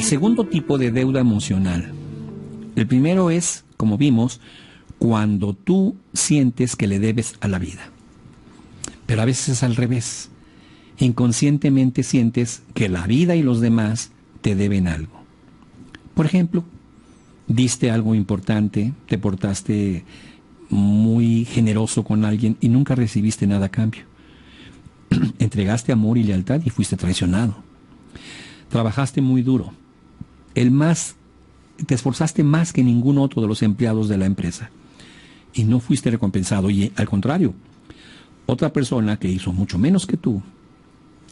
el segundo tipo de deuda emocional. El primero es, como vimos, cuando tú sientes que le debes a la vida. Pero a veces es al revés. Inconscientemente sientes que la vida y los demás te deben algo. Por ejemplo, diste algo importante, te portaste muy generoso con alguien y nunca recibiste nada a cambio. Entregaste amor y lealtad y fuiste traicionado. Trabajaste muy duro. Te esforzaste más que ningún otro de los empleados de la empresa y no fuiste recompensado. Y al contrario, otra persona que hizo mucho menos que tú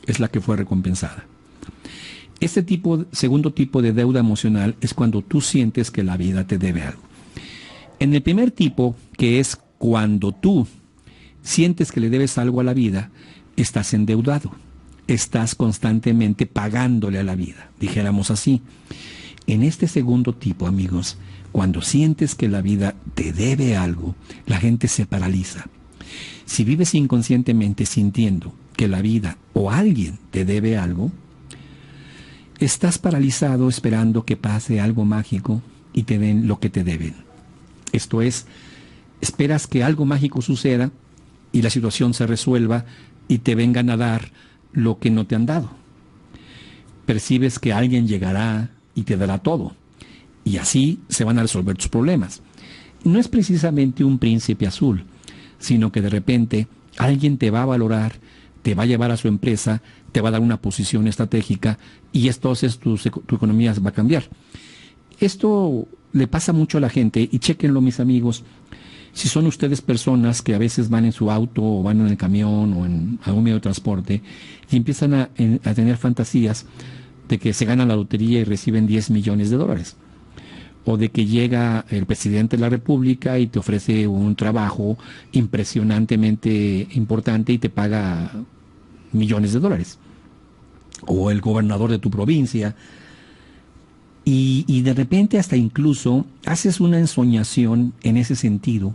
es la que fue recompensada. Este segundo tipo de deuda emocional es cuando tú sientes que la vida te debe algo. En el primer tipo, que es cuando tú sientes que le debes algo a la vida, estás endeudado. Estás constantemente pagándole a la vida, dijéramos así. En este segundo tipo, amigos, cuando sientes que la vida te debe algo, la gente se paraliza. Si vives inconscientemente sintiendo que la vida o alguien te debe algo, estás paralizado esperando que pase algo mágico y te den lo que te deben. Esto es, esperas que algo mágico suceda y la situación se resuelva y te vengan a dar lo que no te han dado. Percibes que alguien llegará y te dará todo. Y así se van a resolver tus problemas. No es precisamente un príncipe azul, sino que de repente alguien te va a valorar, te va a llevar a su empresa, te va a dar una posición estratégica y entonces tu economía va a cambiar. Esto le pasa mucho a la gente y chéquenlo, mis amigos. Si son ustedes personas que a veces van en su auto o van en el camión o en algún medio de transporte y empiezan a tener fantasías de que se ganan la lotería y reciben 10 millones de dólares. O de que llega el presidente de la República y te ofrece un trabajo impresionantemente importante y te paga millones de dólares. O el gobernador de tu provincia. Y de repente hasta incluso haces una ensoñación en ese sentido,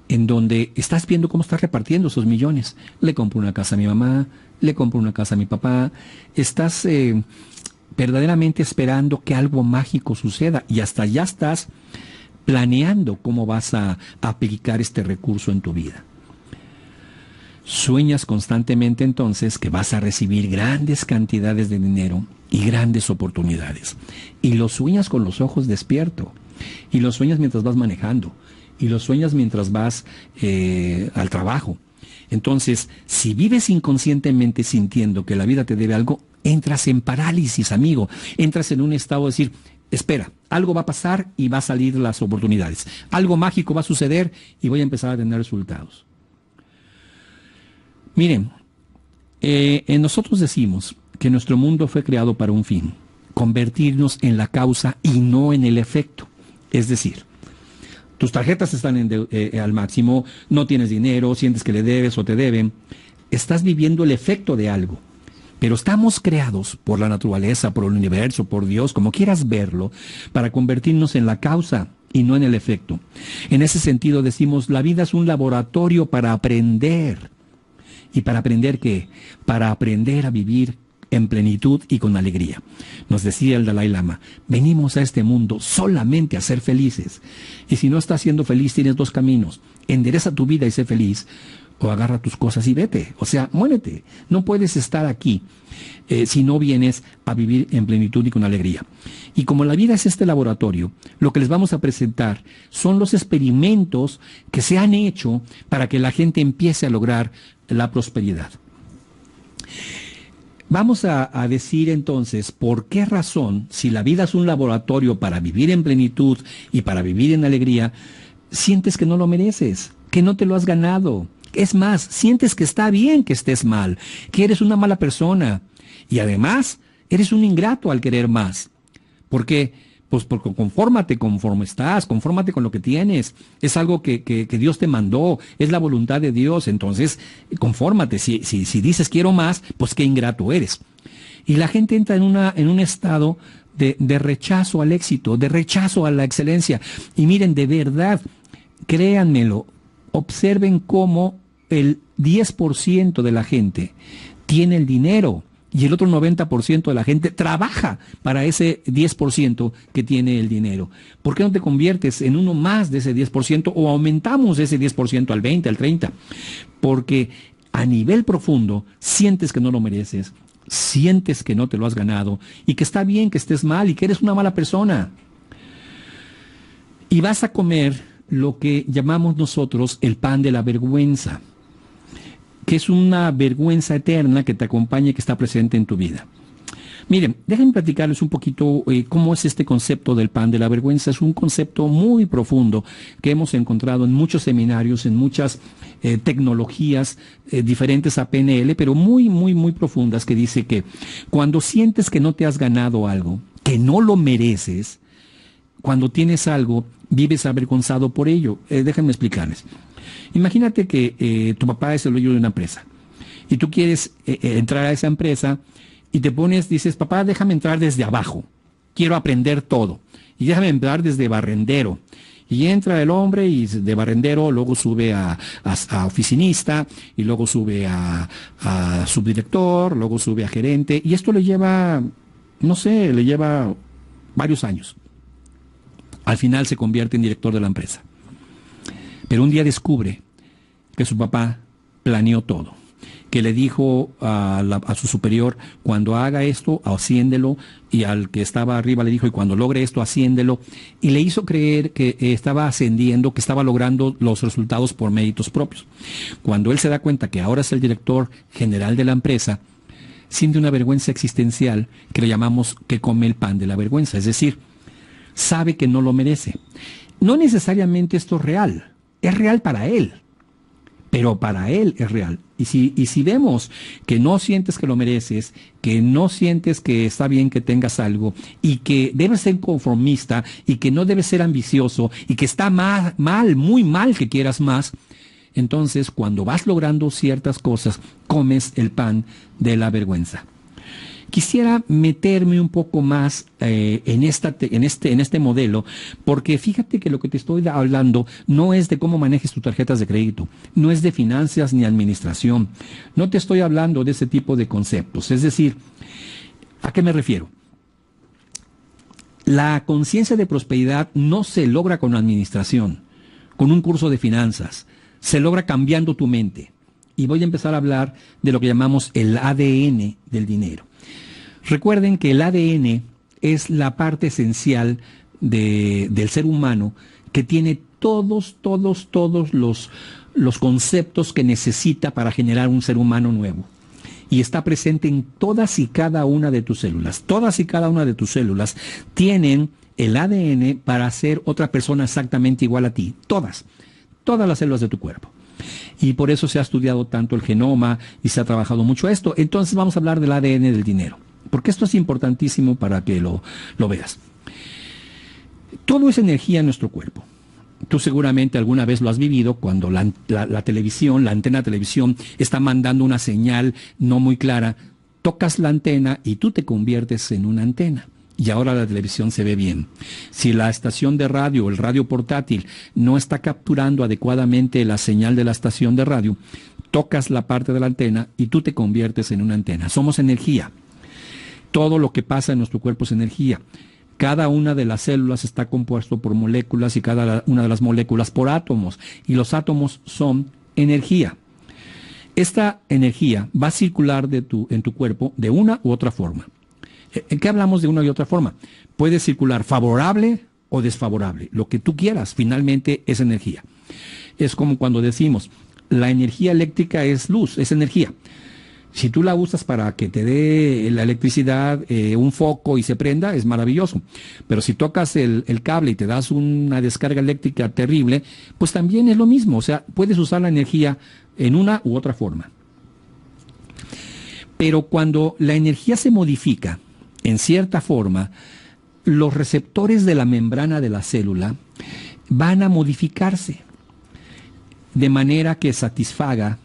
en donde estás viendo cómo estás repartiendo esos millones. Le compro una casa a mi mamá, le compro una casa a mi papá. Estás verdaderamente esperando que algo mágico suceda y hasta ya estás planeando cómo vas a aplicar este recurso en tu vida. Sueñas constantemente entonces que vas a recibir grandes cantidades de dinero y grandes oportunidades. Y lo sueñas con los ojos despiertos. Y lo sueñas mientras vas manejando. Y lo sueñas mientras vas al trabajo. Entonces, si vives inconscientemente sintiendo que la vida te debe algo, entras en parálisis, amigo. Entras en un estado de decir, espera, algo va a pasar y va a salir las oportunidades. Algo mágico va a suceder y voy a empezar a tener resultados. Miren, nosotros decimos que nuestro mundo fue creado para un fin, convertirnos en la causa y no en el efecto. Es decir, tus tarjetas están al máximo, no tienes dinero, sientes que le debes o te deben, estás viviendo el efecto de algo. Pero estamos creados por la naturaleza, por el universo, por Dios, como quieras verlo, para convertirnos en la causa y no en el efecto. En ese sentido decimos, la vida es un laboratorio para aprender. ¿Y para aprender qué? Para aprender a vivir en plenitud y con alegría. Nos decía el Dalai Lama, venimos a este mundo solamente a ser felices. Y si no estás siendo feliz, tienes dos caminos. Endereza tu vida y sé feliz, o agarra tus cosas y vete. O sea, muérete. No puedes estar aquí si no vienes a vivir en plenitud y con alegría. Y como la vida es este laboratorio, lo que les vamos a presentar son los experimentos que se han hecho para que la gente empiece a lograr la prosperidad. Vamos a decir entonces por qué razón, si la vida es un laboratorio para vivir en plenitud y para vivir en alegría, sientes que no lo mereces, que no te lo has ganado. Es más, sientes que está bien que estés mal, que eres una mala persona y además eres un ingrato al querer más. ¿Por qué? Pues porque confórmate conforme estás, confórmate con lo que tienes. Es algo que Dios te mandó, es la voluntad de Dios. Entonces, confórmate. Si dices quiero más, pues qué ingrato eres. Y la gente entra en un estado de rechazo al éxito, de rechazo a la excelencia. Y miren, de verdad, créanmelo, observen cómo el 10% de la gente tiene el dinero Y el otro 90% de la gente trabaja para ese 10% que tiene el dinero. ¿Por qué no te conviertes en uno más de ese 10% o aumentamos ese 10% al 20, al 30%? Porque a nivel profundo sientes que no lo mereces, sientes que no te lo has ganado y que está bien que estés mal y que eres una mala persona. Y vas a comer lo que llamamos nosotros el pan de la vergüenza, que es una vergüenza eterna que te acompaña y que está presente en tu vida. Miren, déjenme platicarles un poquito cómo es este concepto del pan de la vergüenza. Es un concepto muy profundo que hemos encontrado en muchos seminarios, en muchas tecnologías diferentes a PNL, pero muy, muy, muy profundas, que dice que cuando sientes que no te has ganado algo, que no lo mereces, cuando tienes algo, vives avergonzado por ello. Déjenme explicarles. Imagínate que tu papá es el dueño de una empresa y tú quieres entrar a esa empresa y te pones, dices, papá, déjame entrar desde abajo, quiero aprender todo y déjame entrar desde barrendero. Y entra el hombre y de barrendero luego sube a oficinista y luego sube a subdirector, luego sube a gerente y esto le lleva, no sé, le lleva varios años. Al final se convierte en director de la empresa. Pero un día descubre que su papá planeó todo, que le dijo a su superior, cuando haga esto, asciéndelo, y al que estaba arriba le dijo, y cuando logre esto, asciéndelo, y le hizo creer que estaba ascendiendo, que estaba logrando los resultados por méritos propios. Cuando él se da cuenta que ahora es el director general de la empresa, siente una vergüenza existencial que le llamamos que come el pan de la vergüenza, es decir, sabe que no lo merece. No necesariamente esto es real para él, pero para él es real. Y si vemos que no sientes que lo mereces, que no sientes que está bien que tengas algo, y que debes ser conformista, y que no debes ser ambicioso, y que está mal, muy mal que quieras más, entonces cuando vas logrando ciertas cosas, comes el pan de la vergüenza. Quisiera meterme un poco más en este modelo, porque fíjate que lo que te estoy hablando no es de cómo manejes tus tarjetas de crédito, no es de finanzas ni administración, no te estoy hablando de ese tipo de conceptos. Es decir, ¿a qué me refiero? La conciencia de prosperidad no se logra con administración, con un curso de finanzas, se logra cambiando tu mente. Y voy a empezar a hablar de lo que llamamos el ADN del dinero. Recuerden que el ADN es la parte esencial del ser humano que tiene todos los conceptos que necesita para generar un ser humano nuevo. Y está presente en todas y cada una de tus células. Todas y cada una de tus células tienen el ADN para ser otra persona exactamente igual a ti. Todas las células de tu cuerpo. Y por eso se ha estudiado tanto el genoma y se ha trabajado mucho esto. Entonces vamos a hablar del ADN del dinero, porque esto es importantísimo para que lo veas. Todo es energía en nuestro cuerpo. Tú seguramente alguna vez lo has vivido cuando la televisión, la antena de televisión está mandando una señal no muy clara. Tocas la antena y tú te conviertes en una antena. Y ahora la televisión se ve bien. Si la estación de radio, el radio portátil, no está capturando adecuadamente la señal de la estación de radio, tocas la parte de la antena y tú te conviertes en una antena. Somos energía. Todo lo que pasa en nuestro cuerpo es energía. Cada una de las células está compuesto por moléculas y cada una de las moléculas por átomos. Y los átomos son energía. Esta energía va a circular en tu cuerpo de una u otra forma. ¿En qué hablamos de una y otra forma? Puede circular favorable o desfavorable. Lo que tú quieras, finalmente es energía. Es como cuando decimos, la energía eléctrica es luz, es energía. Si tú la usas para que te dé la electricidad, un foco y se prenda, es maravilloso. Pero si tocas el cable y te das una descarga eléctrica terrible, pues también es lo mismo. O sea, puedes usar la energía en una u otra forma. Pero cuando la energía se modifica, en cierta forma, los receptores de la membrana de la célula van a modificarse de manera que satisfaga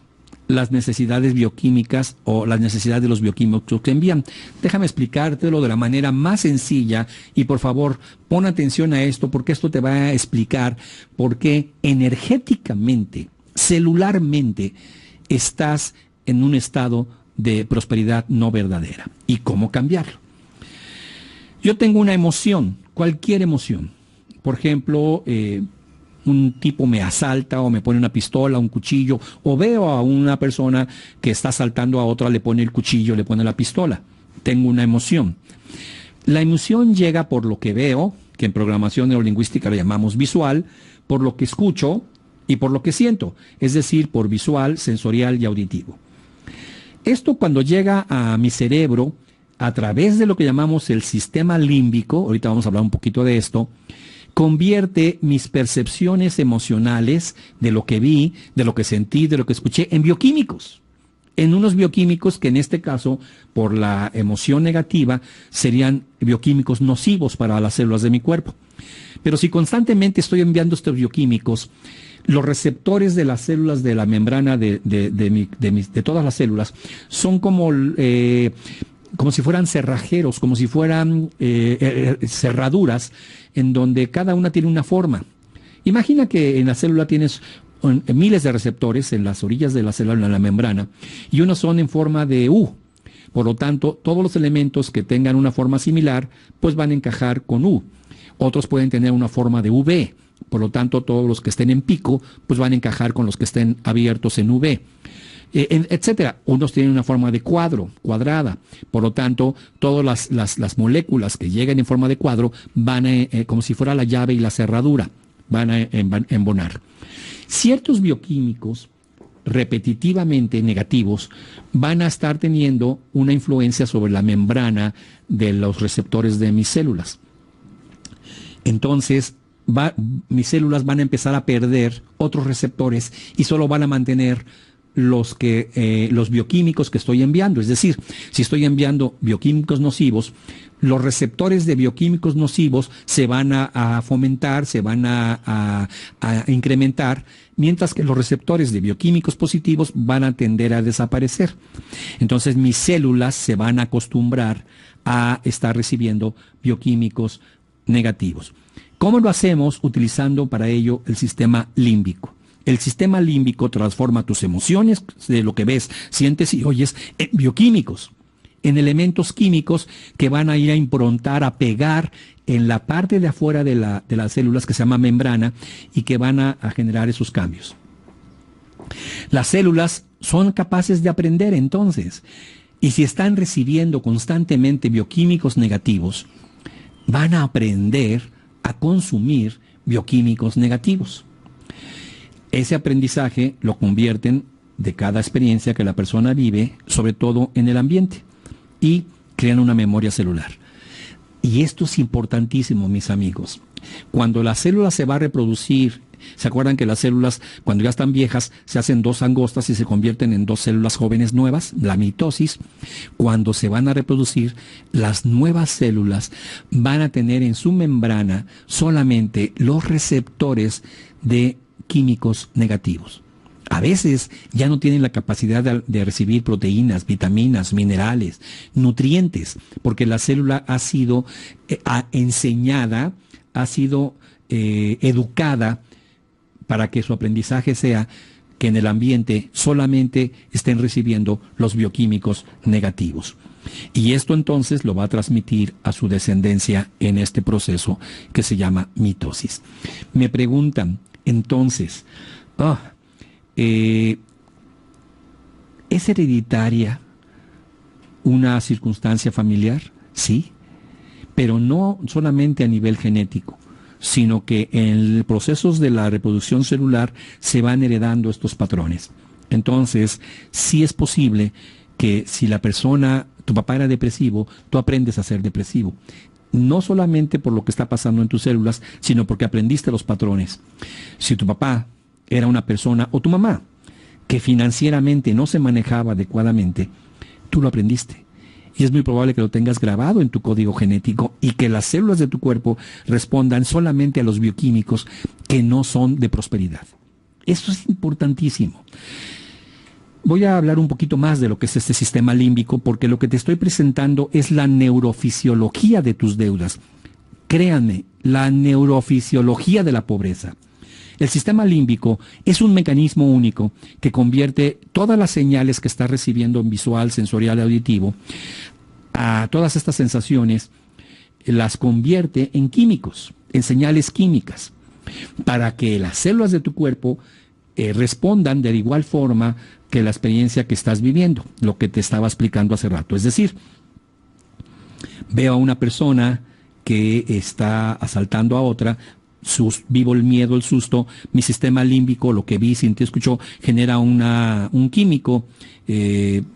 las necesidades bioquímicas o las necesidades de los bioquímicos que envían. Déjame explicártelo de la manera más sencilla y por favor pon atención a esto porque esto te va a explicar por qué energéticamente, celularmente, estás en un estado de prosperidad no verdadera. ¿Y cómo cambiarlo? Yo tengo una emoción, cualquier emoción. Por ejemplo, un tipo me asalta o me pone una pistola, un cuchillo, o veo a una persona que está asaltando a otra, le pone el cuchillo, le pone la pistola. Tengo una emoción. La emoción llega por lo que veo, que en programación neurolingüística lo llamamos visual, por lo que escucho y por lo que siento, es decir, por visual, sensorial y auditivo. Esto cuando llega a mi cerebro, a través de lo que llamamos el sistema límbico, ahorita vamos a hablar un poquito de esto, convierte mis percepciones emocionales de lo que vi, de lo que sentí, de lo que escuché, en bioquímicos. En unos bioquímicos que en este caso, por la emoción negativa, serían bioquímicos nocivos para las células de mi cuerpo. Pero si constantemente estoy enviando estos bioquímicos, los receptores de las células de la membrana de todas las células son como si fueran cerrajeros, como si fueran cerraduras, en donde cada una tiene una forma. Imagina que en la célula tienes miles de receptores en las orillas de la célula, en la membrana, y unos son en forma de U. Por lo tanto, todos los elementos que tengan una forma similar, pues van a encajar con U. Otros pueden tener una forma de V. Por lo tanto, todos los que estén en pico, pues van a encajar con los que estén abiertos en V. Etcétera. Unos tienen una forma de cuadro, cuadrada. Por lo tanto, todas las moléculas que lleguen en forma de cuadro van como si fuera la llave y la cerradura, van a embonar. Ciertos bioquímicos repetitivamente negativos van a estar teniendo una influencia sobre la membrana de los receptores de mis células. Entonces, mis células van a empezar a perder otros receptores y solo van a mantener los bioquímicos que estoy enviando. Es decir, si estoy enviando bioquímicos nocivos, los receptores de bioquímicos nocivos se van a fomentar, se van a incrementar, mientras que los receptores de bioquímicos positivos van a tender a desaparecer. Entonces mis células se van a acostumbrar a estar recibiendo bioquímicos negativos. ¿Cómo lo hacemos? Utilizando para ello el sistema límbico. El sistema límbico transforma tus emociones, de lo que ves, sientes y oyes, en bioquímicos, en elementos químicos que van a ir a improntar, a pegar en la parte de afuera de las células, que se llama membrana, y que van a generar esos cambios. Las células son capaces de aprender entonces, y si están recibiendo constantemente bioquímicos negativos, van a aprender a consumir bioquímicos negativos. Ese aprendizaje lo convierten de cada experiencia que la persona vive, sobre todo en el ambiente, y crean una memoria celular. Y esto es importantísimo, mis amigos. Cuando la célula se va a reproducir, ¿se acuerdan que las células, cuando ya están viejas, se hacen dos angostas y se convierten en dos células jóvenes nuevas? La mitosis. Cuando se van a reproducir, las nuevas células van a tener en su membrana solamente los receptores de químicos negativos. A veces ya no tienen la capacidad de recibir proteínas, vitaminas, minerales, nutrientes, porque la célula ha sido enseñada, ha sido educada para que su aprendizaje sea que en el ambiente solamente estén recibiendo los bioquímicos negativos. Y esto entonces lo va a transmitir a su descendencia en este proceso que se llama mitosis. Me preguntan, entonces, ¿es hereditaria una circunstancia familiar? Sí, pero no solamente a nivel genético, sino que en procesos de la reproducción celular se van heredando estos patrones. Entonces, sí es posible que si la persona, tu papá era depresivo, tú aprendes a ser depresivo. No solamente por lo que está pasando en tus células, sino porque aprendiste los patrones. Si tu papá era una persona, o tu mamá, que financieramente no se manejaba adecuadamente, tú lo aprendiste. Y es muy probable que lo tengas grabado en tu código genético y que las células de tu cuerpo respondan solamente a los bioquímicos que no son de prosperidad. Eso es importantísimo. Voy a hablar un poquito más de lo que es este sistema límbico, porque lo que te estoy presentando es la neurofisiología de tus deudas. Créanme, la neurofisiología de la pobreza. El sistema límbico es un mecanismo único que convierte todas las señales que estás recibiendo en visual, sensorial y auditivo, a todas estas sensaciones, las convierte en químicos, en señales químicas, para que las células de tu cuerpo respondan de igual forma que la experiencia que estás viviendo, lo que te estaba explicando hace rato. Es decir, veo a una persona que está asaltando a otra, vivo el miedo, el susto, mi sistema límbico, lo que vi, sentí, escuchó, genera un químico,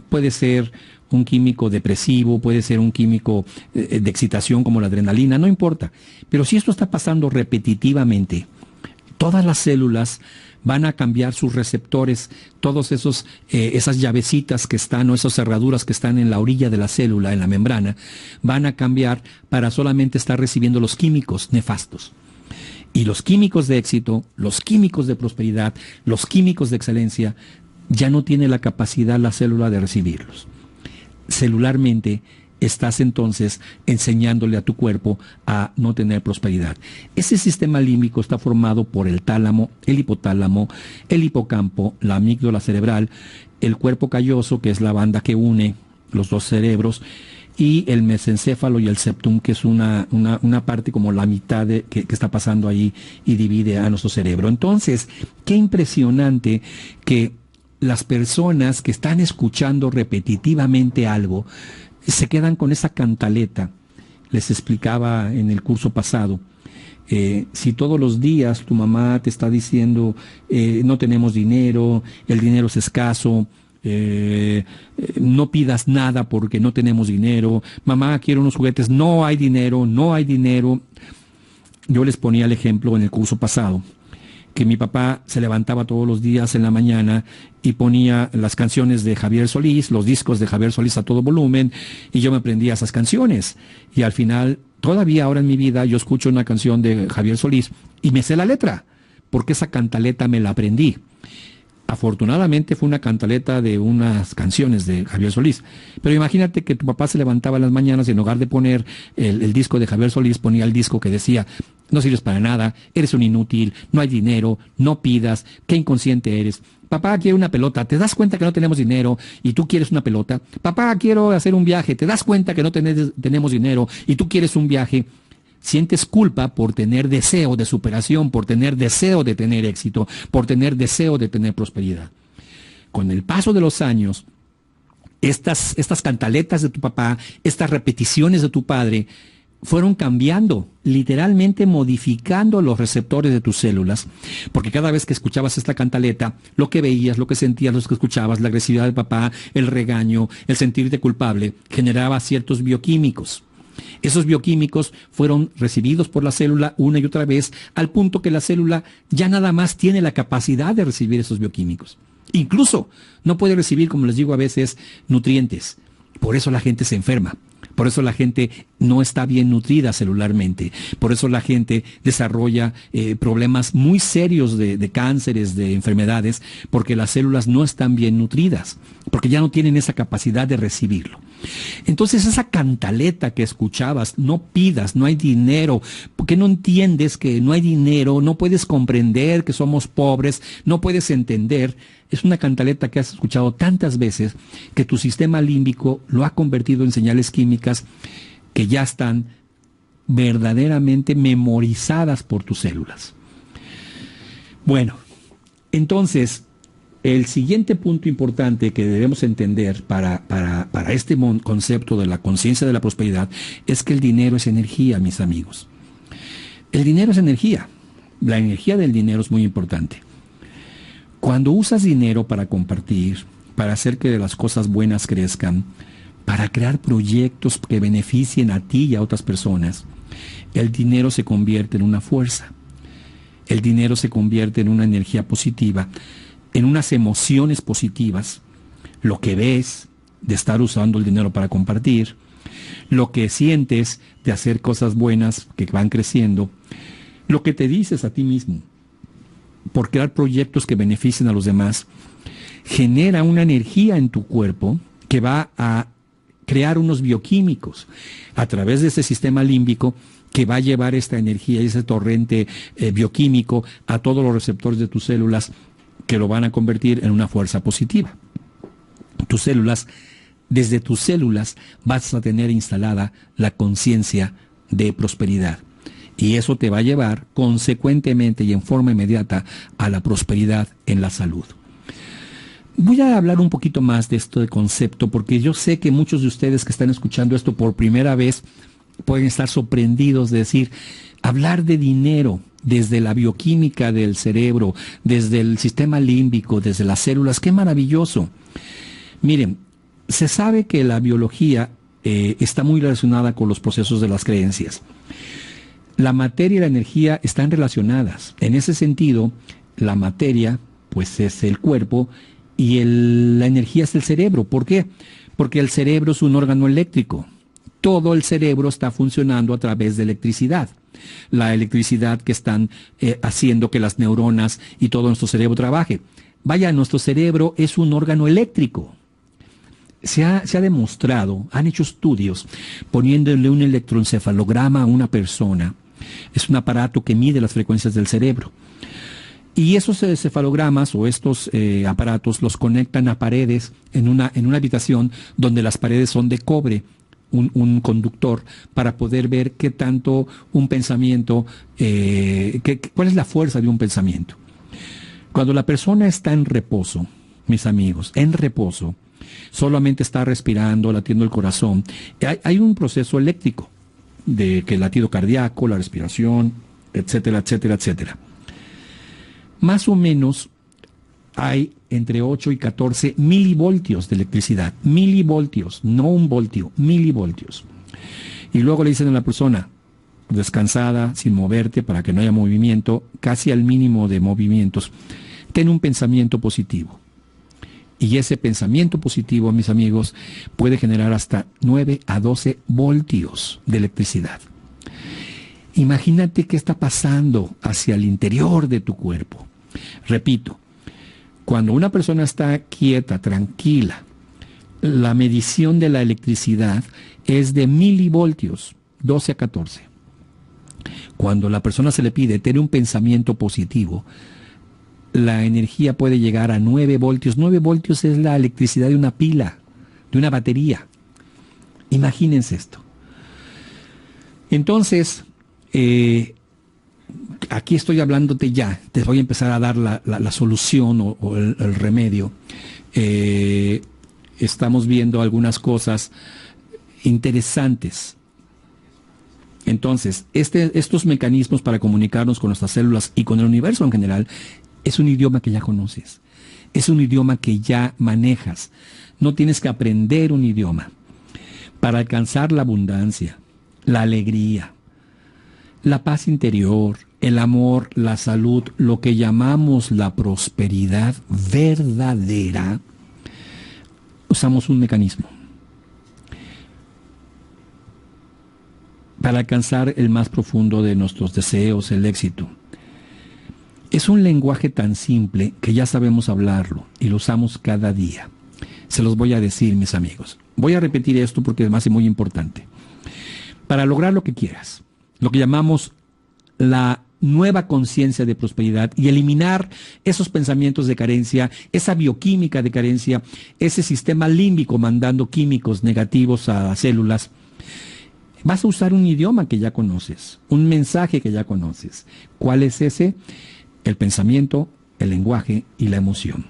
puede ser un químico depresivo, puede ser un químico de excitación como la adrenalina, no importa. Pero si esto está pasando repetitivamente, todas las células van a cambiar sus receptores, todos esas llavecitas que están, o esas cerraduras que están en la orilla de la célula, en la membrana, van a cambiar para solamente estar recibiendo los químicos nefastos. Y los químicos de éxito, los químicos de prosperidad, los químicos de excelencia, ya no tiene la capacidad la célula de recibirlos. Celularmente estás entonces enseñándole a tu cuerpo a no tener prosperidad. Ese sistema límbico está formado por el tálamo, el hipotálamo, el hipocampo, la amígdala cerebral, el cuerpo calloso, que es la banda que une los dos cerebros, y el mesencéfalo y el septum, que es una parte como la mitad que está pasando ahí y divide a nuestro cerebro. Entonces, qué impresionante que las personas que están escuchando repetitivamente algo se quedan con esa cantaleta. Les explicaba en el curso pasado, si todos los días tu mamá te está diciendo no tenemos dinero, el dinero es escaso, no pidas nada porque no tenemos dinero, mamá quiero unos juguetes, no hay dinero, no hay dinero. Yo les ponía el ejemplo en el curso pasado, que mi papá se levantaba todos los días en la mañana y ponía las canciones de Javier Solís, los discos de Javier Solís a todo volumen, y yo me aprendía esas canciones. Y al final, todavía ahora en mi vida, yo escucho una canción de Javier Solís y me sé la letra, porque esa cantaleta me la aprendí. Afortunadamente fue una cantaleta de unas canciones de Javier Solís. Pero imagínate que tu papá se levantaba en las mañanas y en lugar de poner el disco de Javier Solís, ponía el disco que decía: no sirves para nada, eres un inútil, no hay dinero, no pidas, qué inconsciente eres. Papá, quiero una pelota, ¿te das cuenta que no tenemos dinero y tú quieres una pelota? Papá, quiero hacer un viaje, ¿te das cuenta que no tenemos dinero y tú quieres un viaje? Sientes culpa por tener deseo de superación, por tener deseo de tener éxito, por tener deseo de tener prosperidad. Con el paso de los años, estas cantaletas de tu papá, estas repeticiones de tu padre, fueron cambiando, literalmente modificando los receptores de tus células, porque cada vez que escuchabas esta cantaleta, lo que veías, lo que sentías, lo que escuchabas, la agresividad del papá, el regaño, el sentirte culpable, generaba ciertos bioquímicos. Esos bioquímicos fueron recibidos por la célula una y otra vez, al punto que la célula ya nada más tiene la capacidad de recibir esos bioquímicos. Incluso no puede recibir, como les digo a veces, nutrientes. Por eso la gente se enferma. Por eso la gente no está bien nutrida celularmente. Por eso la gente desarrolla problemas muy serios de cánceres, de enfermedades, porque las células no están bien nutridas, porque ya no tienen esa capacidad de recibirlo. Entonces esa cantaleta que escuchabas, no pidas, no hay dinero, porque no entiendes que no hay dinero, no puedes comprender que somos pobres, no puedes entender, es una cantaleta que has escuchado tantas veces que tu sistema límbico lo ha convertido en señales químicas que ya están verdaderamente memorizadas por tus células. Bueno, entonces, el siguiente punto importante que debemos entender para este concepto de la conciencia de la prosperidad es que el dinero es energía, mis amigos. El dinero es energía. La energía del dinero es muy importante. Cuando usas dinero para compartir, para hacer que las cosas buenas crezcan, para crear proyectos que beneficien a ti y a otras personas, el dinero se convierte en una fuerza. El dinero se convierte en una energía positiva, en unas emociones positivas. Lo que ves de estar usando el dinero para compartir, lo que sientes de hacer cosas buenas que van creciendo, lo que te dices a ti mismo por crear proyectos que beneficien a los demás, genera una energía en tu cuerpo que va a crear unos bioquímicos a través de ese sistema límbico que va a llevar esta energía y ese torrente bioquímico a todos los receptores de tus células que lo van a convertir en una fuerza positiva. Tus células, desde tus células vas a tener instalada la conciencia de prosperidad. Y eso te va a llevar consecuentemente y en forma inmediata a la prosperidad en la salud. Voy a hablar un poquito más de esto de concepto, porque yo sé que muchos de ustedes que están escuchando esto por primera vez pueden estar sorprendidos de decir, hablar de dinero desde la bioquímica del cerebro, desde el sistema límbico, desde las células, qué maravilloso. Miren, se sabe que la biología está muy relacionada con los procesos de las creencias. La materia y la energía están relacionadas. En ese sentido, la materia, pues, es el cuerpo y la energía es el cerebro. ¿Por qué? Porque el cerebro es un órgano eléctrico. Todo el cerebro está funcionando a través de electricidad. La electricidad que están haciendo que las neuronas y todo nuestro cerebro trabaje. Vaya, nuestro cerebro es un órgano eléctrico. Se ha demostrado, han hecho estudios poniéndole un electroencefalograma a una persona. Es un aparato que mide las frecuencias del cerebro. Y esos encefalogramas o estos aparatos los conectan a paredes en una habitación donde las paredes son de cobre, un conductor, para poder ver qué tanto un pensamiento, cuál es la fuerza de un pensamiento. Cuando la persona está en reposo, mis amigos, en reposo, solamente está respirando, latiendo el corazón, hay un proceso eléctrico de que el latido cardíaco, la respiración, etcétera, etcétera, etcétera. Más o menos hay entre 8 y 14 milivoltios de electricidad. Milivoltios, no un voltio, milivoltios. Y luego le dicen a la persona, descansada, sin moverte, para que no haya movimiento, casi al mínimo de movimientos, ten un pensamiento positivo. Y ese pensamiento positivo, mis amigos, puede generar hasta 9 a 12 voltios de electricidad. Imagínate qué está pasando hacia el interior de tu cuerpo. Repito, cuando una persona está quieta, tranquila, la medición de la electricidad es de milivoltios, 12 a 14. Cuando la persona se le pide tener un pensamiento positivo, la energía puede llegar a 9 voltios. 9 voltios es la electricidad de una pila, de una batería. Imagínense esto. Entonces, aquí estoy hablándote ya, te voy a empezar a dar la solución o el remedio. Estamos viendo algunas cosas interesantes. Entonces, estos mecanismos para comunicarnos con nuestras células y con el universo en general, es un idioma que ya conoces, es un idioma que ya manejas. No tienes que aprender un idioma. Para alcanzar la abundancia, la alegría, la paz interior, el amor, la salud, lo que llamamos la prosperidad verdadera, usamos un mecanismo. Para alcanzar el más profundo de nuestros deseos, el éxito. Es un lenguaje tan simple que ya sabemos hablarlo y lo usamos cada día. Se los voy a decir, mis amigos. Voy a repetir esto porque además es muy importante. Para lograr lo que quieras, lo que llamamos la nueva conciencia de prosperidad y eliminar esos pensamientos de carencia, esa bioquímica de carencia, ese sistema límbico mandando químicos negativos a las células, vas a usar un idioma que ya conoces, un mensaje que ya conoces. ¿Cuál es ese? El pensamiento, el lenguaje y la emoción.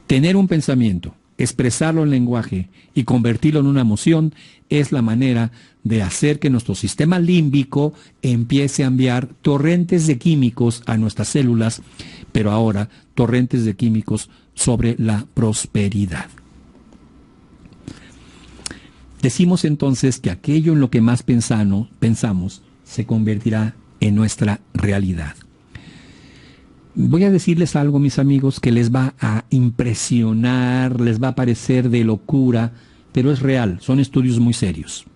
Tener un pensamiento, expresarlo en lenguaje y convertirlo en una emoción es la manera de hacer que nuestro sistema límbico empiece a enviar torrentes de químicos a nuestras células, pero ahora torrentes de químicos sobre la prosperidad. Decimos entonces que aquello en lo que más pensamos se convertirá en nuestra realidad. Voy a decirles algo, mis amigos, que les va a impresionar, les va a parecer de locura, pero es real, son estudios muy serios.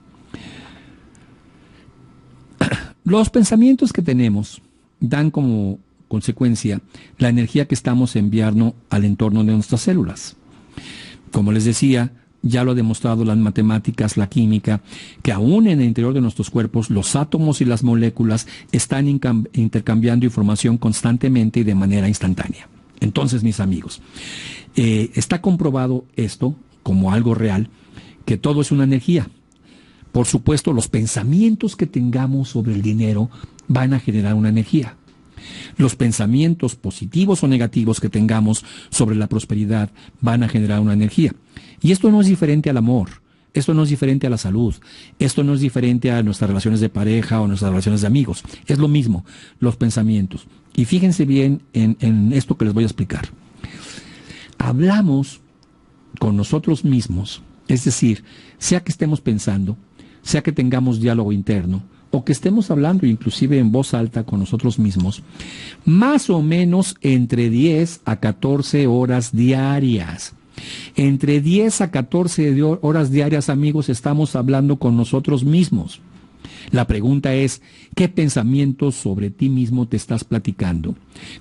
Los pensamientos que tenemos dan como consecuencia la energía que estamos enviando al entorno de nuestras células. Como les decía, ya lo ha demostrado las matemáticas, la química, que aún en el interior de nuestros cuerpos los átomos y las moléculas están intercambiando información constantemente y de manera instantánea. Entonces, mis amigos, está comprobado esto como algo real, que todo es una energía. Por supuesto, los pensamientos que tengamos sobre el dinero van a generar una energía. Los pensamientos positivos o negativos que tengamos sobre la prosperidad van a generar una energía. Y esto no es diferente al amor, esto no es diferente a la salud, esto no es diferente a nuestras relaciones de pareja o nuestras relaciones de amigos. Es lo mismo, los pensamientos. Y fíjense bien en esto que les voy a explicar. Hablamos con nosotros mismos, es decir, sea que estemos pensando, sea que tengamos diálogo interno, o que estemos hablando inclusive en voz alta con nosotros mismos, más o menos entre 10 a 14 horas diarias. Entre 10 a 14 horas diarias, amigos, estamos hablando con nosotros mismos. La pregunta es, ¿qué pensamientos sobre ti mismo te estás platicando?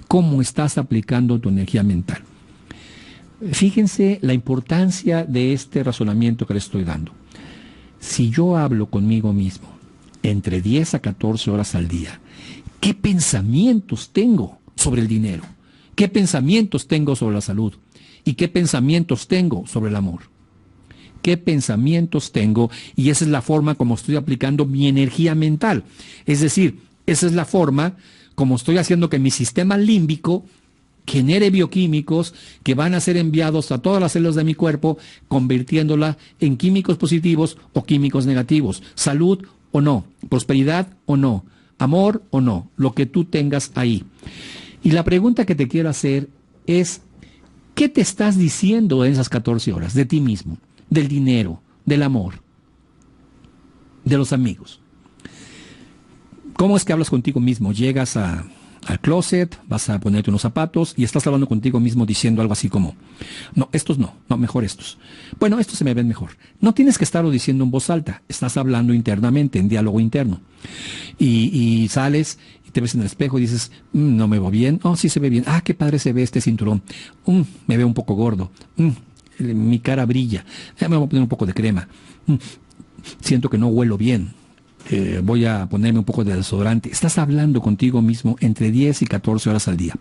¿Cómo estás aplicando tu energía mental? Fíjense la importancia de este razonamiento que les estoy dando. Si yo hablo conmigo mismo entre 10 a 14 horas al día, ¿qué pensamientos tengo sobre el dinero? ¿Qué pensamientos tengo sobre la salud? ¿Y qué pensamientos tengo sobre el amor? ¿Qué pensamientos tengo? Y esa es la forma como estoy aplicando mi energía mental. Es decir, esa es la forma como estoy haciendo que mi sistema límbico genere bioquímicos que van a ser enviados a todas las células de mi cuerpo, convirtiéndola en químicos positivos o químicos negativos. Salud o no, prosperidad o no, amor o no, lo que tú tengas ahí. Y la pregunta que te quiero hacer es, ¿qué te estás diciendo en esas 14 horas de ti mismo, del dinero, del amor, de los amigos? ¿Cómo es que hablas contigo mismo? Llegas al closet, vas a ponerte unos zapatos y estás hablando contigo mismo diciendo algo así como, no, estos no, mejor estos. Bueno, estos se me ven mejor. No tienes que estarlo diciendo en voz alta, estás hablando internamente, en diálogo interno. Y sales y te ves en el espejo y dices, no me veo bien, oh, sí se ve bien, qué padre se ve este cinturón, me veo un poco gordo, mi cara brilla, me voy a poner un poco de crema, siento que no huelo bien. Voy a ponerme un poco de desodorante. Estás hablando contigo mismo entre 10 y 14 horas al día.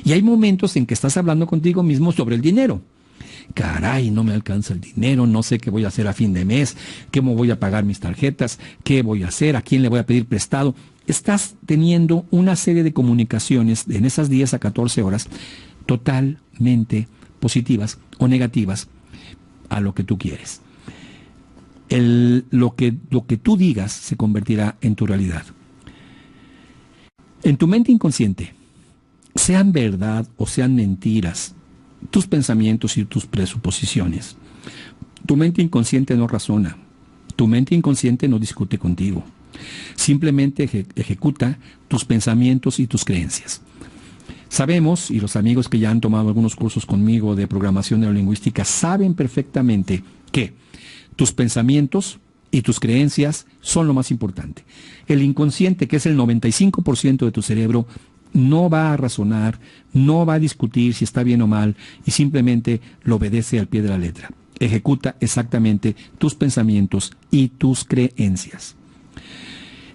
Y hay momentos en que estás hablando contigo mismo sobre el dinero. Caray, no me alcanza el dinero, no sé qué voy a hacer a fin de mes, cómo voy a pagar mis tarjetas, qué voy a hacer, a quién le voy a pedir prestado. Estás teniendo una serie de comunicaciones en esas 10 a 14 horas totalmente positivas o negativas a lo que tú quieres. Lo que tú digas se convertirá en tu realidad. En tu mente inconsciente, sean verdad o sean mentiras, tus pensamientos y tus presuposiciones, tu mente inconsciente no razona, tu mente inconsciente no discute contigo, simplemente ejecuta tus pensamientos y tus creencias. Sabemos, y los amigos que ya han tomado algunos cursos conmigo de programación neurolingüística saben perfectamente que tus pensamientos y tus creencias son lo más importante. El inconsciente, que es el 95% de tu cerebro, no va a razonar, no va a discutir si está bien o mal y simplemente lo obedece al pie de la letra. Ejecuta exactamente tus pensamientos y tus creencias.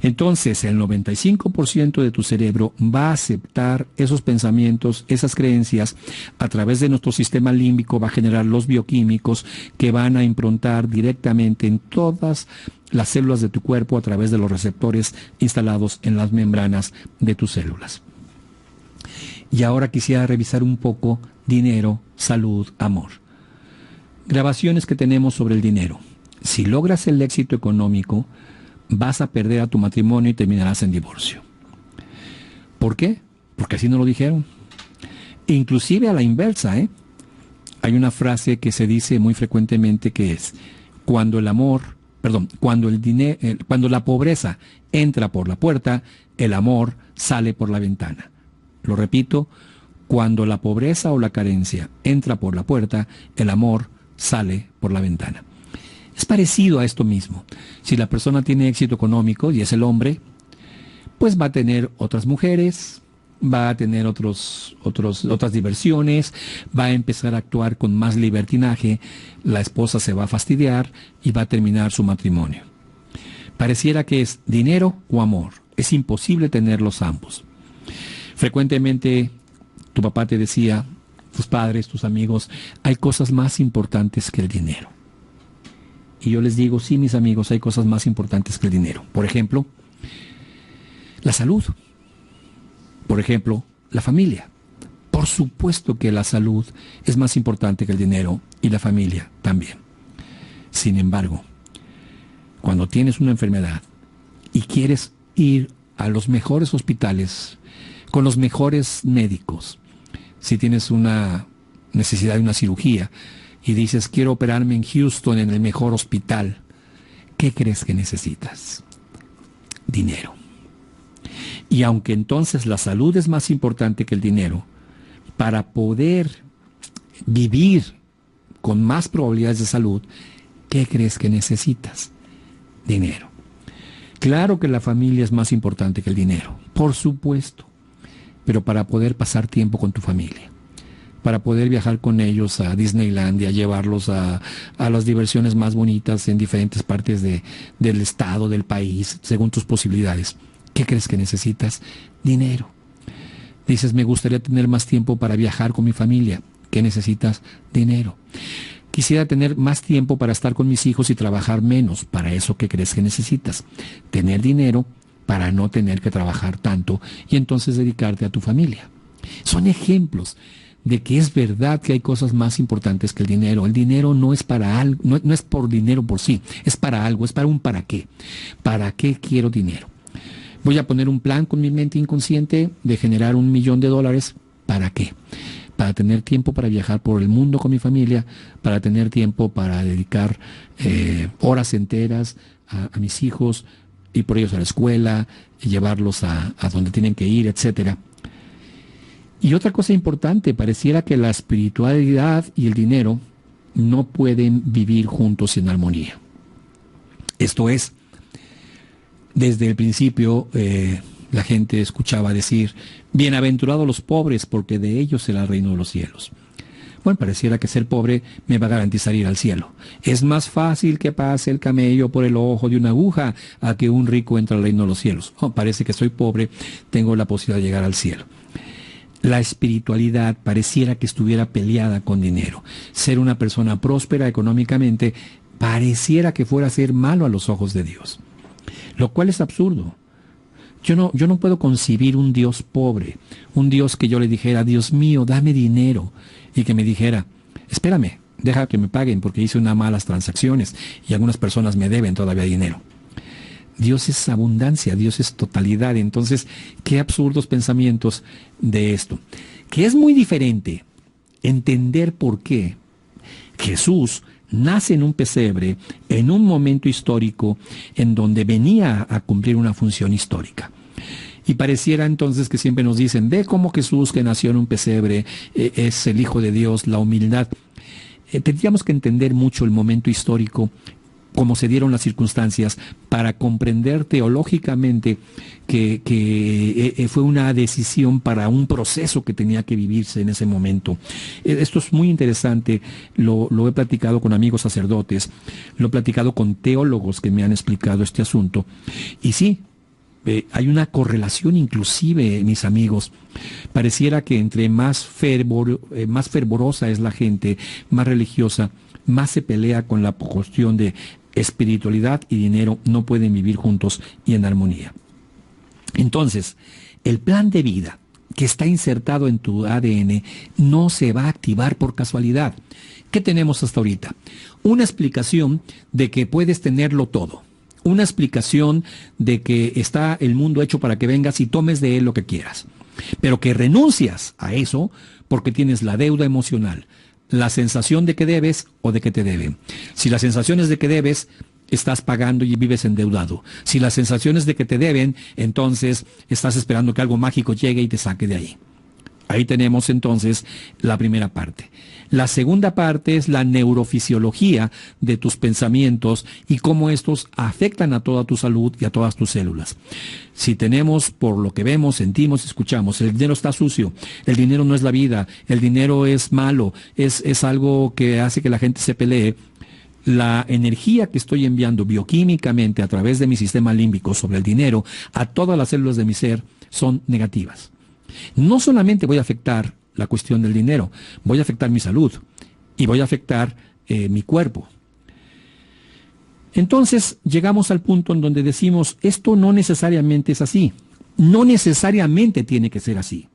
Entonces, el 95% de tu cerebro va a aceptar esos pensamientos, esas creencias, a través de nuestro sistema límbico, va a generar los bioquímicos que van a improntar directamente en todas las células de tu cuerpo a través de los receptores instalados en las membranas de tus células. Y ahora quisiera revisar un poco dinero, salud, amor. Grabaciones que tenemos sobre el dinero. Si logras el éxito económico, vas a perder a tu matrimonio y terminarás en divorcio. ¿Por qué? Porque así nos lo dijeron. Inclusive a la inversa, hay una frase que se dice muy frecuentemente que es, cuando la pobreza entra por la puerta, el amor sale por la ventana. Lo repito, cuando la pobreza o la carencia entra por la puerta, el amor sale por la ventana. Es parecido a esto mismo. Si la persona tiene éxito económico y es el hombre, pues va a tener otras mujeres, va a tener otras diversiones, va a empezar a actuar con más libertinaje, la esposa se va a fastidiar y va a terminar su matrimonio. Pareciera que es dinero o amor. Es imposible tenerlos ambos. Frecuentemente tu papá te decía, tus padres, tus amigos, hay cosas más importantes que el dinero. Y yo les digo, sí, mis amigos, hay cosas más importantes que el dinero. Por ejemplo, la salud. Por ejemplo, la familia. Por supuesto que la salud es más importante que el dinero y la familia también. Sin embargo, cuando tienes una enfermedad y quieres ir a los mejores hospitales, con los mejores médicos, si tienes una necesidad de una cirugía y dices, quiero operarme en Houston, en el mejor hospital, ¿qué crees que necesitas? Dinero. Y aunque entonces la salud es más importante que el dinero, para poder vivir con más probabilidades de salud, ¿qué crees que necesitas? Dinero. Claro que la familia es más importante que el dinero, por supuesto, pero para poder pasar tiempo con tu familia, para poder viajar con ellos a Disneylandia, llevarlos a las diversiones más bonitas en diferentes partes del estado, del país, según tus posibilidades. ¿Qué crees que necesitas? Dinero. Dices, me gustaría tener más tiempo para viajar con mi familia. ¿Qué necesitas? Dinero. Quisiera tener más tiempo para estar con mis hijos y trabajar menos. ¿Para eso qué crees que necesitas? Tener dinero para no tener que trabajar tanto y entonces dedicarte a tu familia. Son ejemplos de que es verdad que hay cosas más importantes que el dinero. El dinero no es para algo, no es por dinero por sí, es para algo, es para un para qué. ¿Para qué quiero dinero? Voy a poner un plan con mi mente inconsciente de generar $1 millón. ¿Para qué? Para tener tiempo para viajar por el mundo con mi familia, para tener tiempo para dedicar horas enteras a mis hijos, ir por ellos a la escuela, llevarlos a donde tienen que ir, etcétera. Y otra cosa importante, pareciera que la espiritualidad y el dinero no pueden vivir juntos en armonía. Esto es, desde el principio la gente escuchaba decir, bienaventurados los pobres, porque de ellos será el reino de los cielos. Bueno, pareciera que ser pobre me va a garantizar ir al cielo. Es más fácil que pase el camello por el ojo de una aguja a que un rico entre al reino de los cielos. Oh, parece que soy pobre, tengo la posibilidad de llegar al cielo. La espiritualidad pareciera que estuviera peleada con dinero. Ser una persona próspera económicamente pareciera que fuera a ser malo a los ojos de Dios. Lo cual es absurdo. Yo no puedo concebir un Dios pobre, un Dios que yo le dijera, Dios mío, dame dinero, y que me dijera, espérame, deja que me paguen porque hice unas malas transacciones y algunas personas me deben todavía dinero. Dios es abundancia, Dios es totalidad. Entonces, qué absurdos pensamientos de esto. Que es muy diferente entender por qué Jesús nace en un pesebre, en un momento histórico en donde venía a cumplir una función histórica. Y pareciera entonces que siempre nos dicen, ve cómo Jesús que nació en un pesebre es el Hijo de Dios, la humildad. Tendríamos que entender mucho el momento histórico, cómo se dieron las circunstancias, para comprender teológicamente que fue una decisión para un proceso que tenía que vivirse en ese momento. Esto es muy interesante, lo he platicado con amigos sacerdotes, lo he platicado con teólogos que me han explicado este asunto, y sí, hay una correlación inclusive, mis amigos. Pareciera que entre más fervorosa es la gente, más religiosa, más se pelea con la cuestión de espiritualidad y dinero no pueden vivir juntos y en armonía. Entonces, el plan de vida que está insertado en tu ADN no se va a activar por casualidad. ¿Qué tenemos hasta ahorita? Una explicación de que puedes tenerlo todo. Una explicación de que está el mundo hecho para que vengas y tomes de él lo que quieras. Pero que renuncias a eso porque tienes la deuda emocional, la sensación de que debes o de que te deben. Si la sensación es de que debes, estás pagando y vives endeudado. Si la sensación es de que te deben, entonces estás esperando que algo mágico llegue y te saque de ahí. Ahí tenemos entonces la primera parte. La segunda parte es la neurofisiología de tus pensamientos y cómo estos afectan a toda tu salud y a todas tus células. Si tenemos, por lo que vemos, sentimos, escuchamos, el dinero está sucio, el dinero no es la vida, el dinero es malo, es algo que hace que la gente se pelee, la energía que estoy enviando bioquímicamente a través de mi sistema límbico sobre el dinero a todas las células de mi ser son negativas. No solamente voy a afectar la cuestión del dinero, voy a afectar mi salud y voy a afectar mi cuerpo. Entonces llegamos al punto en donde decimos, esto no necesariamente es así, no necesariamente tiene que ser así.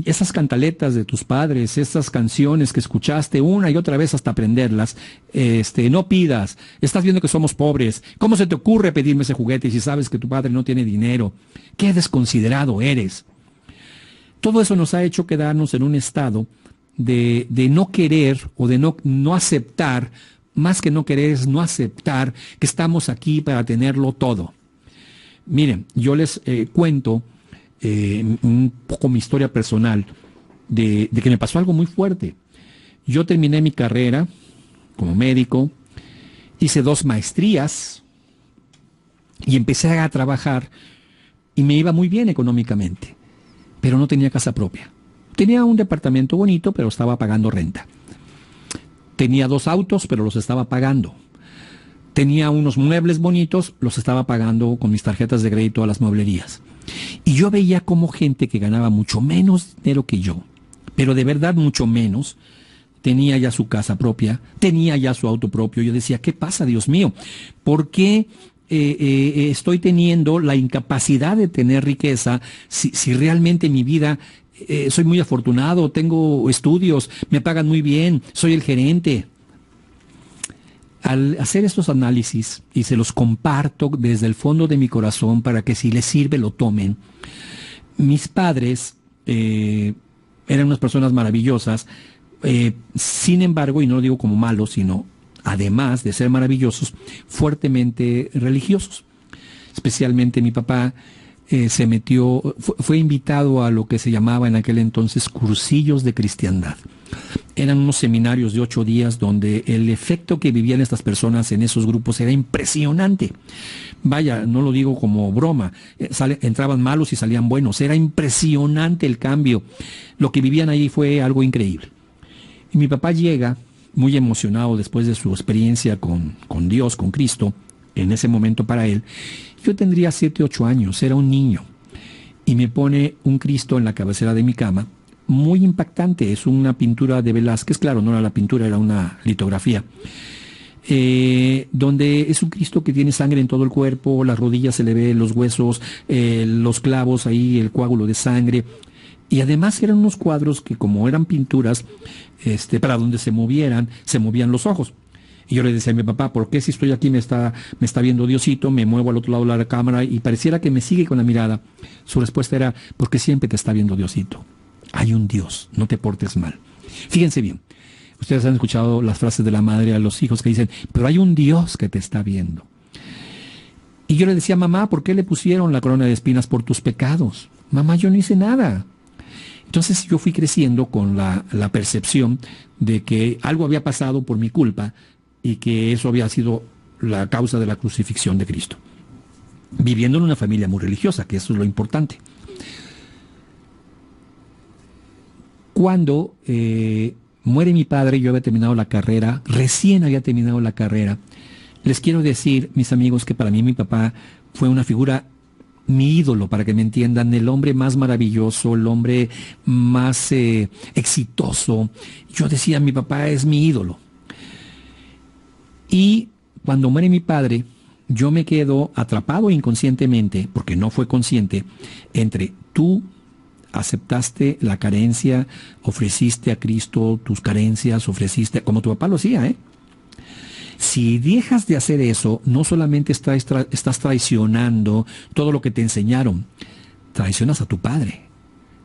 Esas cantaletas de tus padres, esas canciones que escuchaste una y otra vez hasta aprenderlas, no pidas, estás viendo que somos pobres, ¿cómo se te ocurre pedirme ese juguete si sabes que tu padre no tiene dinero? ¡Qué desconsiderado eres! Todo eso nos ha hecho quedarnos en un estado de no querer o de no aceptar, más que no querer es no aceptar que estamos aquí para tenerlo todo. Miren, yo les cuento un poco mi historia personal de que me pasó algo muy fuerte. Yo terminé mi carrera como médico, hice 2 maestrías y empecé a trabajar y me iba muy bien económicamente, pero no tenía casa propia. Tenía un departamento bonito, pero estaba pagando renta. Tenía 2 autos, pero los estaba pagando. Tenía unos muebles bonitos, los estaba pagando con mis tarjetas de crédito a las mueblerías. Y yo veía como gente que ganaba mucho menos dinero que yo, pero de verdad mucho menos, tenía ya su casa propia, tenía ya su auto propio. Yo decía, ¿qué pasa, Dios mío? ¿Por qué estoy teniendo la incapacidad de tener riqueza si realmente mi vida, soy muy afortunado, tengo estudios, me pagan muy bien, soy el gerente? Al hacer estos análisis, y se los comparto desde el fondo de mi corazón para que si les sirve lo tomen, mis padres eran unas personas maravillosas, sin embargo, y no lo digo como malos, sino además de ser maravillosos, fuertemente religiosos. Especialmente mi papá se metió, fue invitado a lo que se llamaba en aquel entonces cursillos de cristiandad. Eran unos seminarios de 8 días donde el efecto que vivían estas personas en esos grupos era impresionante. Vaya, no lo digo como broma, entraban malos y salían buenos, era impresionante el cambio. Lo que vivían ahí fue algo increíble. Y mi papá llega muy emocionado después de su experiencia con Dios, con Cristo, en ese momento para él. Yo tendría 7, 8 años, era un niño, y me pone un Cristo en la cabecera de mi cama, muy impactante. Es una pintura de Velázquez, claro, no era la pintura, era una litografía, donde es un Cristo que tiene sangre en todo el cuerpo, las rodillas se le ve, los huesos, los clavos ahí, el coágulo de sangre. Y además eran unos cuadros que, como eran pinturas, para donde se movían los ojos. Y yo le decía a mi papá, ¿por qué si estoy aquí me está viendo Diosito? Me muevo al otro lado de la cámara y pareciera que me sigue con la mirada. Su respuesta era, porque siempre te está viendo Diosito. Hay un Dios, no te portes mal. Fíjense bien, ustedes han escuchado las frases de la madre a los hijos que dicen, pero hay un Dios que te está viendo. Y yo le decía, mamá, ¿por qué le pusieron la corona de espinas? Por tus pecados. Mamá, yo no hice nada. Entonces yo fui creciendo con la percepción de que algo había pasado por mi culpa y que eso había sido la causa de la crucifixión de Cristo. Viviendo en una familia muy religiosa, que eso es lo importante. Cuando muere mi padre, yo había terminado la carrera, recién había terminado la carrera. Les quiero decir, mis amigos, que para mí mi papá fue una figura, mi ídolo, para que me entiendan, el hombre más maravilloso, el hombre más exitoso. Yo decía, mi papá es mi ídolo. Y cuando muere mi padre, yo me quedo atrapado inconscientemente, porque no fue consciente, entre tú aceptaste la carencia, ofreciste a Cristo tus carencias, ofreciste, como tu papá lo hacía, Si dejas de hacer eso, no solamente estás traicionando todo lo que te enseñaron, traicionas a tu padre.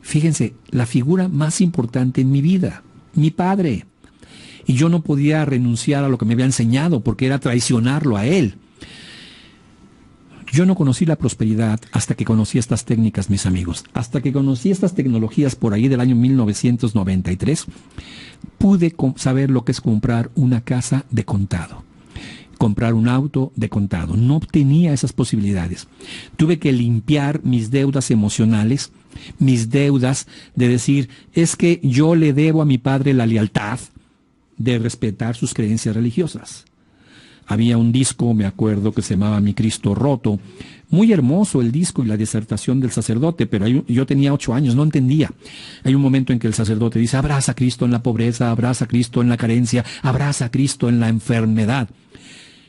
Fíjense, la figura más importante en mi vida, mi padre. Y yo no podía renunciar a lo que me había enseñado, porque era traicionarlo a él. Yo no conocí la prosperidad hasta que conocí estas técnicas, mis amigos. Hasta que conocí estas tecnologías por ahí del año 1993, pude saber lo que es comprar una casa de contado, comprar un auto de contado. No tenía esas posibilidades. Tuve que limpiar mis deudas emocionales, mis deudas de decir, es que yo le debo a mi padre la lealtad de respetar sus creencias religiosas. Había un disco, me acuerdo, que se llamaba Mi Cristo Roto. Muy hermoso el disco y la disertación del sacerdote, pero yo tenía 8 años, no entendía. Hay un momento en que el sacerdote dice, abraza a Cristo en la pobreza, abraza a Cristo en la carencia, abraza a Cristo en la enfermedad.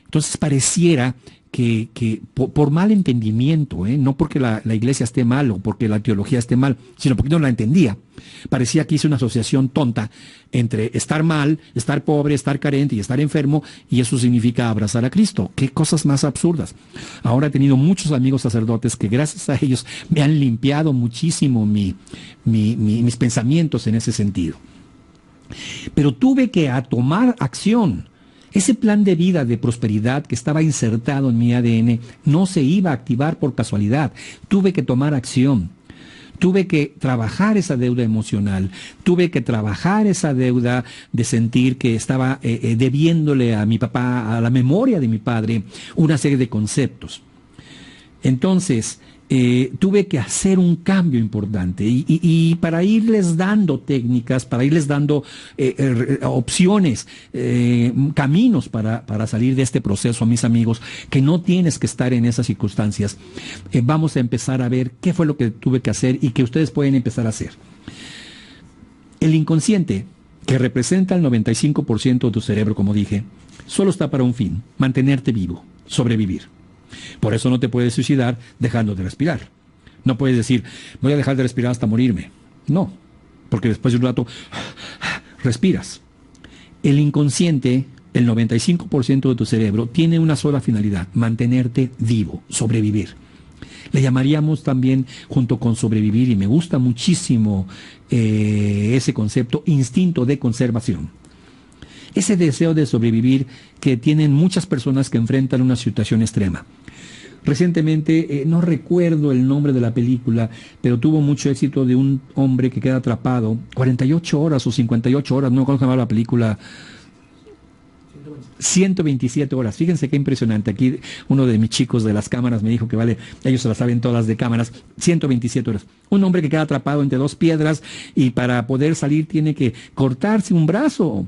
Entonces pareciera que por mal entendimiento, no porque la iglesia esté mal o porque la teología esté mal, sino porque no la entendía. Parecía que hice una asociación tonta entre estar mal, estar pobre, estar carente y estar enfermo, y eso significa abrazar a Cristo. ¡Qué cosas más absurdas! Ahora he tenido muchos amigos sacerdotes que gracias a ellos me han limpiado muchísimo mis pensamientos en ese sentido. Pero tuve que tomar acción. Ese plan de vida de prosperidad que estaba insertado en mi ADN no se iba a activar por casualidad. Tuve que tomar acción. Tuve que trabajar esa deuda emocional. Tuve que trabajar esa deuda de sentir que estaba debiéndole a mi papá, a la memoria de mi padre, una serie de conceptos. Entonces, tuve que hacer un cambio importante y para irles dando técnicas, para irles dando opciones, caminos para salir de este proceso, a mis amigos, que no tienes que estar en esas circunstancias. Vamos a empezar a ver qué fue lo que tuve que hacer y que ustedes pueden empezar a hacer. El inconsciente, que representa el 95% de tu cerebro, como dije, solo está para un fin: mantenerte vivo, sobrevivir. Por eso no te puedes suicidar dejando de respirar. No puedes decir, voy a dejar de respirar hasta morirme. No, porque después de un rato respiras. El inconsciente, el 95% de tu cerebro, tiene una sola finalidad: mantenerte vivo, sobrevivir. Le llamaríamos también, junto con sobrevivir, y me gusta muchísimo ese concepto, instinto de conservación. Ese deseo de sobrevivir que tienen muchas personas que enfrentan una situación extrema. Recientemente, no recuerdo el nombre de la película, pero tuvo mucho éxito, de un hombre que queda atrapado 48 horas o 58 horas, no me acuerdo cómo se llama la película. 127 horas. Fíjense qué impresionante. Aquí uno de mis chicos de las cámaras me dijo que vale, ellos se las saben todas de cámaras. 127 horas. Un hombre que queda atrapado entre dos piedras y para poder salir tiene que cortarse un brazo.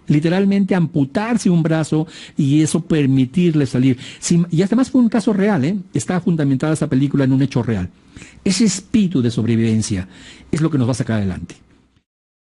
Literalmente amputarse un brazo y eso permitirle salir. Y además fue un caso real, está fundamentada esa película en un hecho real. Ese espíritu de sobrevivencia es lo que nos va a sacar adelante.